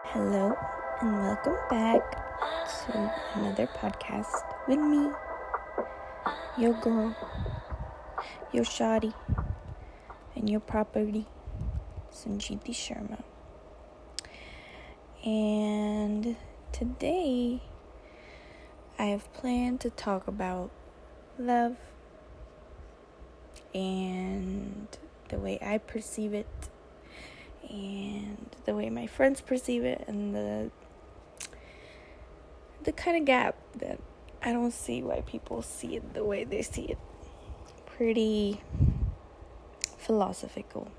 Hello, and welcome back to another podcast with me, your girl, your shawty, and your property, Sanjiti Sharma. And today, I have planned to talk about love and the way I perceive it, and the way my friends perceive it, and the kind of gap that I don't see why people see it the way they see it. Pretty philosophical.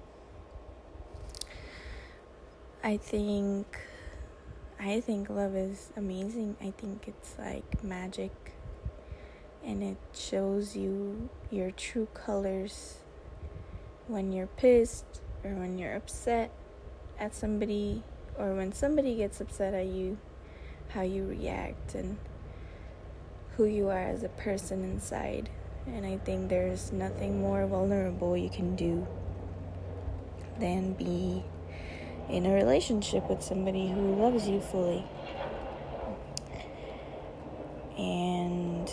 I think love is amazing. I think it's like magic, and it shows you your true colors when you're pissed or when you're upset at somebody, or when somebody gets upset at you, how you react and who you are as a person inside. And I think there's nothing more vulnerable you can do than be in a relationship with somebody who loves you fully. And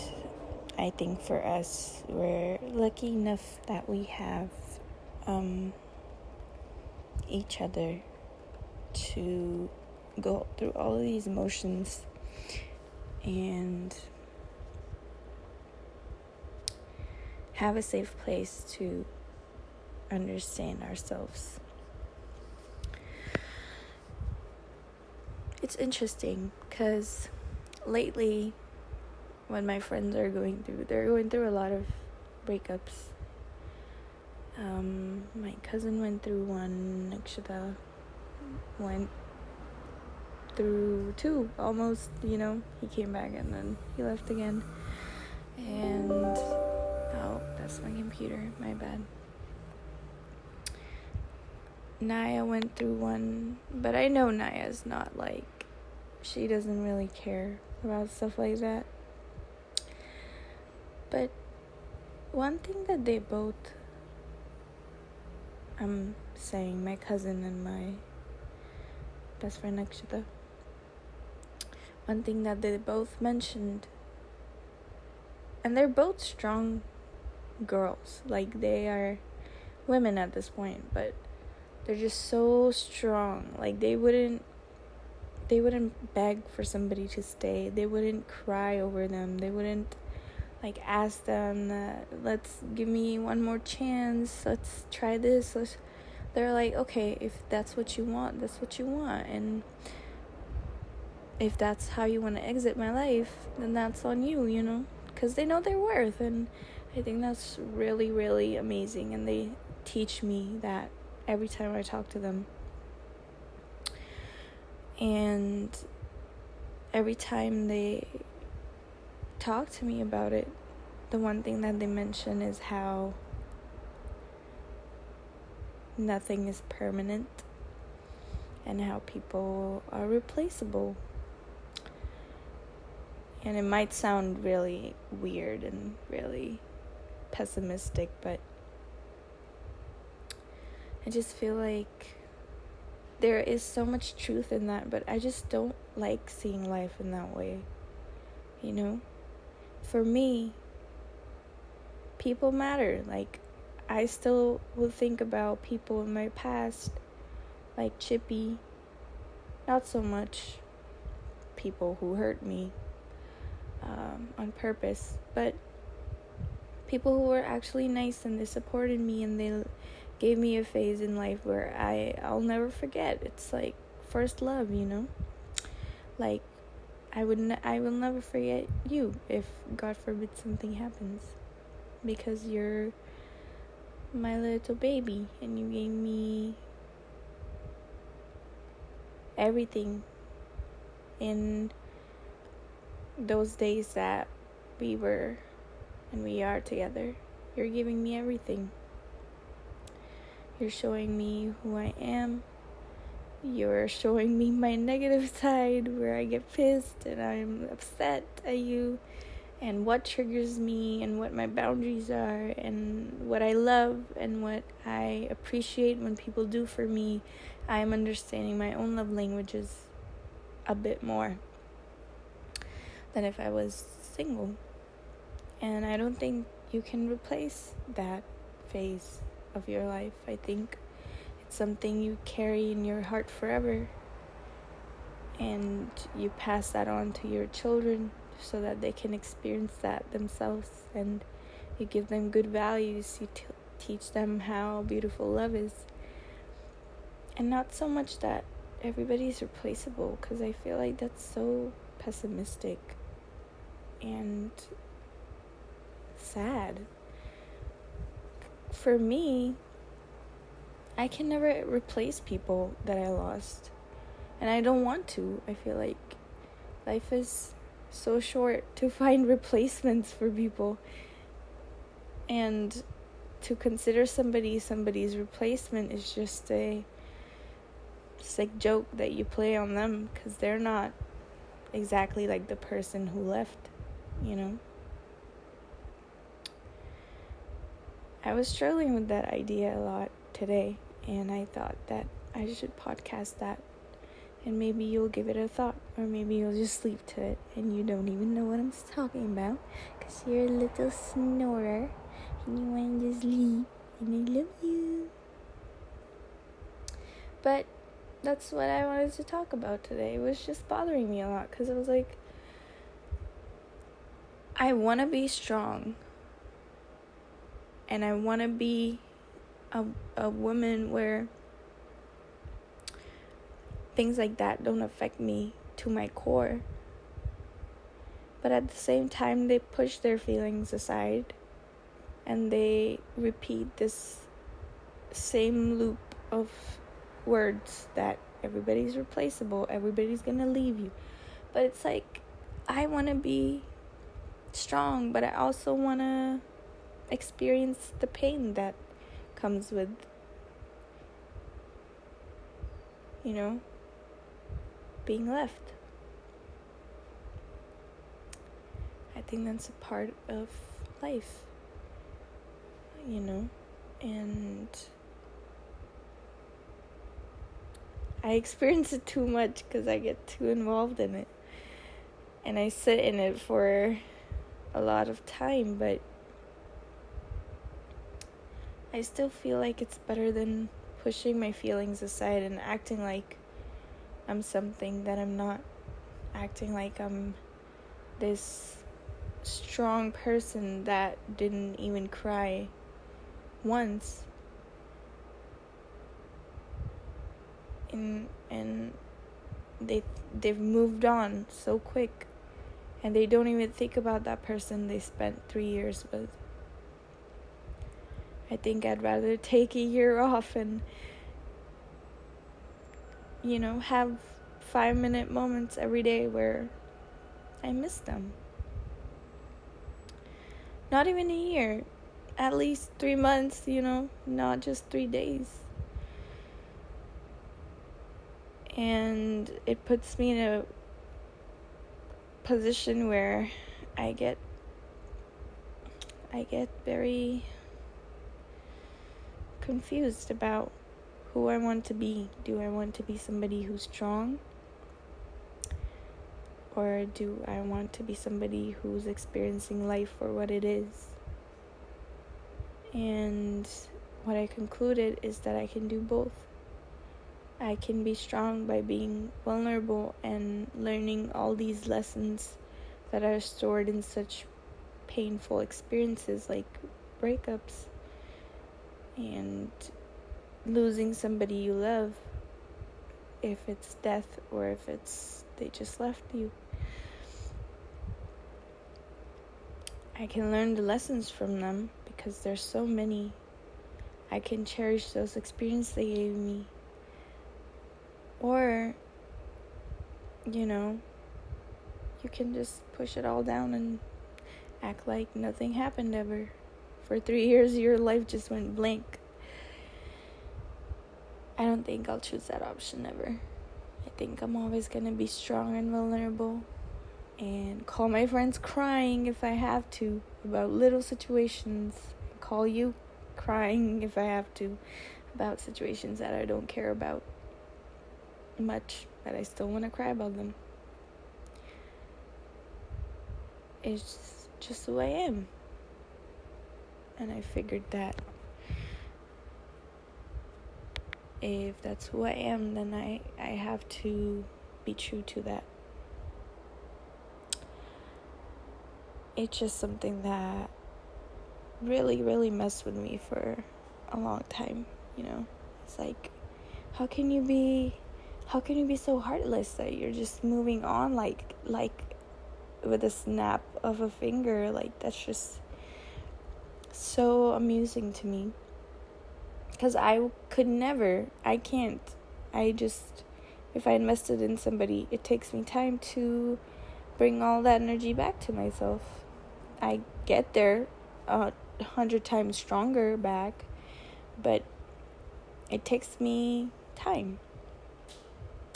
I think for us, we're lucky enough that we have each other to go through all of these emotions and have a safe place to understand ourselves. It's interesting because lately, when my friends are they're going through a lot of breakups. My cousin went through one, Nakshita went through two, almost, he came back and then he left again. And, oh, that's my computer, my bad. Naya went through one, but I know Naya's not she doesn't really care about stuff like that. But one thing that they both, I'm saying my cousin and my best friend Nakshita, one thing that they both mentioned, and they're both strong girls, they are women at this point, but they're just so strong. They wouldn't beg for somebody to stay. They wouldn't cry over them. They wouldn't ask them that, let's give me one more chance, let's try this. They're like, okay, if that's what you want, that's what you want, and if that's how you want to exit my life, then that's on you, because they know their worth. And I think that's really, really amazing, and they teach me that every time I talk to them. And every time they talk to me about it, the one thing that they mention is how nothing is permanent and how people are replaceable. And it might sound really weird and really pessimistic, but I just feel like there is so much truth in that, but I just don't like seeing life in that way, For me, people matter. I still will think about people in my past, like Chippy. Not so much people who hurt me on purpose, but people who were actually nice, and they supported me, and they gave me a phase in life where I'll never forget. It's like first love, I will never forget you if God forbid something happens, because you're my little baby and you gave me everything in those days that we were and we are together. You're giving me everything. You're showing me who I am. You're showing me my negative side, where I get pissed and I'm upset at you, and what triggers me, and what my boundaries are, and what I love and what I appreciate when people do for me. I'm understanding my own love languages, a bit more than if I was single. And I don't think you can replace that phase of your life. I think it's something you carry in your heart forever. And you pass that on to your children so that they can experience that themselves. And you give them good values. You teach them how beautiful love is. And not so much that everybody's replaceable, because I feel like that's so pessimistic and sad. For me, I can never replace people that I lost. And I don't want to. I feel like life is so short to find replacements for people. And to consider somebody's replacement is just a sick joke that you play on them, because they're not exactly like the person who left, you know? I was struggling with that idea a lot today, and I thought that I should podcast that. And maybe you'll give it a thought, or maybe you'll just sleep to it and you don't even know what I'm talking about, because you're a little snorer and you want to just leave, and I love you. But that's what I wanted to talk about today. It was just bothering me a lot, because I was like, I want to be strong, and I want to be a woman where things like that don't affect me to my core. But at the same time, they push their feelings aside and they repeat this same loop of words that everybody's replaceable, everybody's gonna leave you. But it's like, I want to be strong, but I also want to experience the pain that comes with, you know, being left. I think that's a part of life, you know, and I experience it too much because I get too involved in it, and I sit in it for a lot of time, but I still feel like it's better than pushing my feelings aside and acting like I'm something that I'm not, acting like I'm this strong person that didn't even cry once. And they've moved on so quick, and they don't even think about that person they spent 3 years with. I think I'd rather take a year off and, you know, have 5-minute moments every day where I miss them. Not even a year, at least 3 months, you know, not just 3 days. And it puts me in a position where I get very confused about who I want to be. Do I want to be somebody who's strong? Or do I want to be somebody who's experiencing life for what it is? And what I concluded is that I can do both. I can be strong by being vulnerable and learning all these lessons that are stored in such painful experiences like breakups and losing somebody you love, if it's death or if it's they just left you. I can learn the lessons from them because there's so many. I can cherish those experiences they gave me. Or, you know, you can just push it all down and act like nothing happened ever. For 3 years, your life just went blank. I don't think I'll choose that option ever. I think I'm always going to be strong and vulnerable and call my friends crying if I have to about little situations. Call you crying if I have to about situations that I don't care about much. that I still want to cry about them. It's just who I am. And I figured that if that's who I am, then I have to be true to that. It's just something that really, really messed with me for a long time, you know? It's like, how can you be so heartless that you're just moving on like with a snap of a finger? Like, that's just so amusing to me. Because I can't. If I invested in somebody, it takes me time to bring all that energy back to myself. I get there 100 times stronger back, but it takes me time.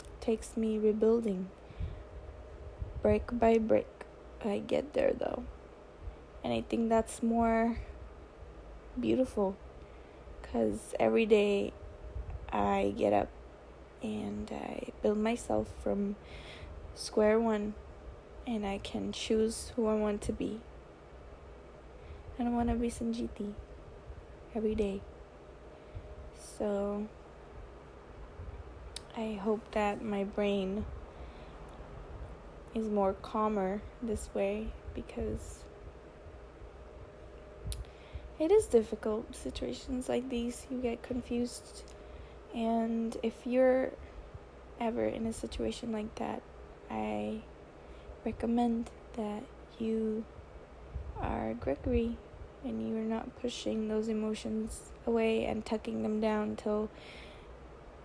It takes me rebuilding. Brick by brick, I get there though. And I think that's more beautiful, because every day I get up and I build myself from square one, and I can choose who I want to be. I don't want to be Sanjiti every day. So I hope that my brain is more calmer this way, because it is difficult. Situations like these, you get confused. And if you're ever in a situation like that, I recommend that you are Gregory and you're not pushing those emotions away and tucking them down until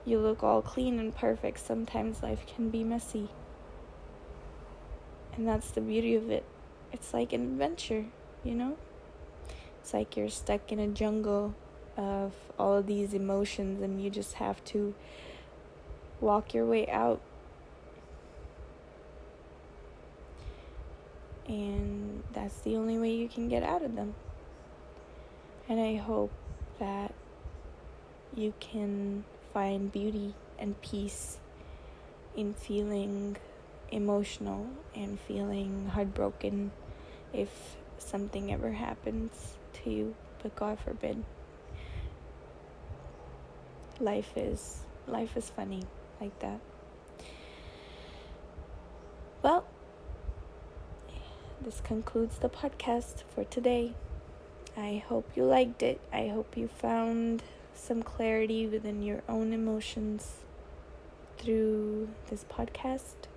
you look all clean and perfect. Sometimes life can be messy. And that's the beauty of it. It's like an adventure, you know? It's like you're stuck in a jungle of all of these emotions and you just have to walk your way out. And that's the only way you can get out of them. And I hope that you can find beauty and peace in feeling emotional and feeling heartbroken if something ever happens to you, but God forbid. Life is funny like that. Well, this concludes the podcast for today. I hope you liked it. I hope you found some clarity within your own emotions through this podcast.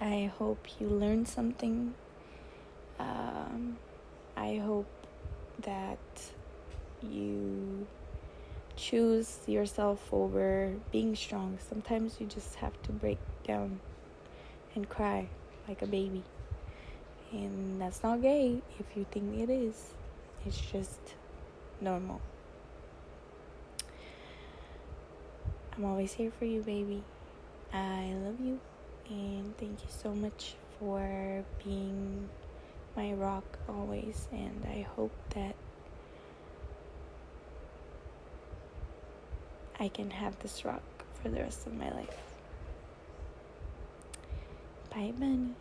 I hope you learned something. I hope that you choose yourself over being strong. Sometimes you just have to break down and cry like a baby. And that's not gay if you think it is. It's just normal. I'm always here for you, baby. I love you. And thank you so much for being my rock always. And I hope that I can have this rock for the rest of my life. Bye, Bunny.